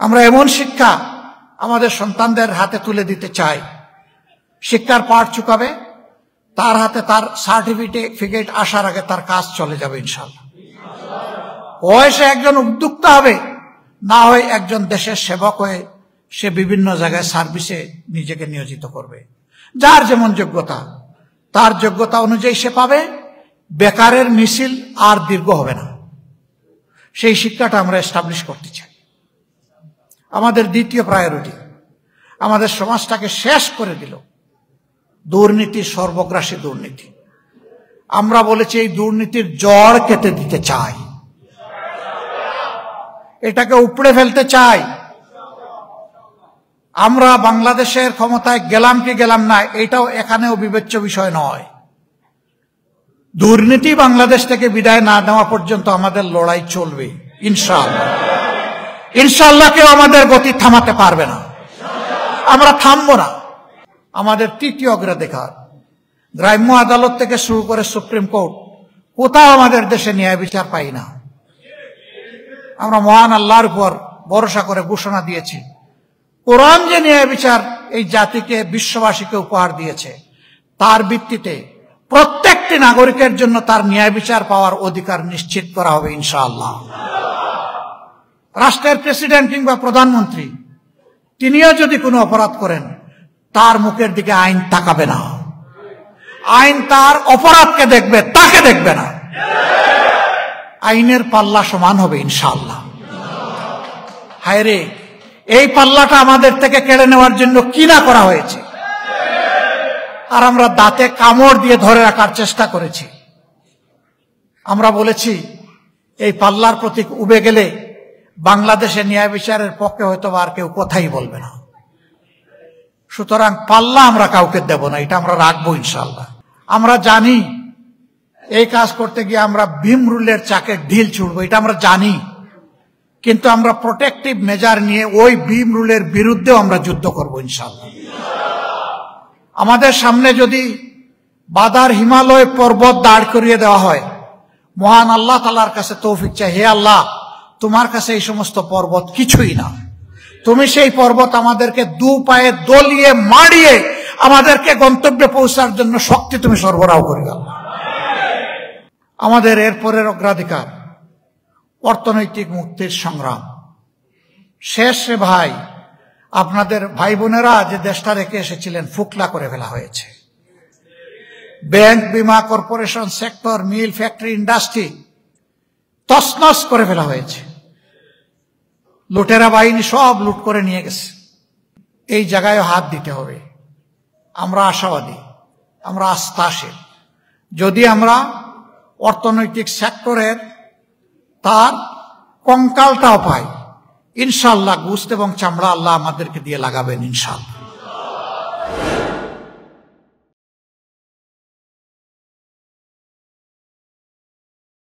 আমরা এমন শিক্ষা আমাদের সন্তানদের হাতে তুলে দিতে চাই, শিক্ষার পাঠ চুকাবে, তার হাতে তার সার্টিফিকেট আসার আগে তার কাজ চলে যাবে ইনশাআল্লাহ। সে একজন উদ্যোক্তা হবে, না হয় একজন দেশের সেবক হয়ে সে বিভিন্ন জায়গায় সার্ভিসে নিজেকে নিয়োজিত করবে। যার যেমন যোগ্যতা, তার যোগ্যতা অনুযায়ী সে পাবে। বেকারের মিছিল আর দীর্ঘ হবে না, সেই শিক্ষাটা আমরা এস্টাবলিশ করতে চাই। আমাদের দ্বিতীয় প্রায়োরিটি, আমাদের সমাজটাকে শেষ করে দিল দুর্নীতি, সর্বগ্রাসী দুর্নীতি। আমরা বলেছি এই দুর্নীতির জড় কেটে দিতে চাই, এটাকে উপড়ে ফেলতে চাই। আমরা বাংলাদেশের ক্ষমতায় গেলাম কি গেলাম না, এটাও এখানেও বিবেচ্য বিষয় নয়। দুর্নীতি বাংলাদেশ থেকে বিদায় না দেওয়া পর্যন্ত আমাদের লড়াই চলবে ইনশাআল্লাহ। ইনশাআল্লাহ কেউ আমাদের গতি থামাতে পারবে না, আমরা থামবো না। আমাদের তৃতীয় অগ্রাধিকার, গ্রাম্য আদালত থেকে শুরু করে সুপ্রিম কোর্ট, কোথাও আমাদের দেশে ন্যায় বিচার পাই না। আমরা মহান আল্লাহর উপর ভরসা করে ঘোষণা দিয়েছি, কোরআন যে ন্যায় বিচার এই জাতিকে, বিশ্ববাসীকে উপহার দিয়েছে, তার ভিত্তিতে প্রত্যেকটি নাগরিকের জন্য তার ন্যায় বিচার পাওয়ার অধিকার নিশ্চিত করা হবে ইনশাআল্লাহ। রাষ্ট্রের প্রেসিডেন্ট কিংবা প্রধানমন্ত্রী তিনিও যদি কোনো অপরাধ করেন, তার মুখের দিকে আইন তাকাবে না, আইন তার অপরাধকে দেখবে, তাকে দেখবে না। আইনের পাল্লা সমান হবে ইনশাআল্লাহ। হায়রে, এই পাল্লাটা আমাদের থেকে কেড়ে নেওয়ার জন্য কি না করা হয়েছে, আর আমরা দাঁতে কামড় দিয়ে ধরে রাখার চেষ্টা করেছি। আমরা বলেছি এই পাল্লার প্রতীক উবে গেলে বাংলাদেশে ন্যায় বিচারের পক্ষে হয়তো আর কেউ কথাই বলবে না। সুতরাং পাল্লা আমরা কাউকে দেব না, এটা আমরা রাখবো ইনশাআল্লাহ। আমরা জানি এই কাজ করতে গিয়ে আমরা ভীম রুলের চাকে ঢিল ছুড়বো, এটা আমরা জানি, কিন্তু আমরা প্রোটেক্টিভ মেজার নিয়ে ওই ভীম রুলের বিরুদ্ধেও আমরা যুদ্ধ করবো ইনশাআল্লাহ। আমাদের সামনে যদি বাদার হিমালয় পর্বত দাঁড় করিয়ে দেওয়া হয়, মহান আল্লাহ তাআলার কাছে তৌফিক চাই, হে আল্লাহ, তোমার কাছে এই সমস্ত পর্বত কিছুই না, তুমি সেই পর্বত আমাদেরকে দু পায়ে দলিয়ে মাড়িয়ে আমাদেরকে গন্তব্যে পৌঁছার জন্য শক্তি তুমি সরবরাহ করে দাও। আমাদের এরপরের অগ্রাধিকার অর্থনৈতিক মুক্তির সংগ্রাম। শেষ রে ভাই, আপনাদের ভাই বোনেরা যে দেশটা রেখে এসেছিলেন ফুকলা করে ফেলা হয়েছে। ব্যাংক, বিমা, কর্পোরেশন সেক্টর, মিল, ফ্যাক্টরি, ইন্ডাস্ট্রি তছনছ করে ফেলা হয়েছে। লুটেরা বাহিনী সব লুট করে নিয়ে গেছে। এই জায়গায় হাত দিতে হবে। আমরা আশাবাদী, আমরা আস্থাশীল, যদি আমরা অর্থনৈতিক সেক্টরের তার কঙ্কালটাও পাই, ইনশাআল্লাহ গোশত এবং চামড়া আল্লাহ আমাদেরকে দিয়ে লাগাবেন ইনশাআল্লাহ।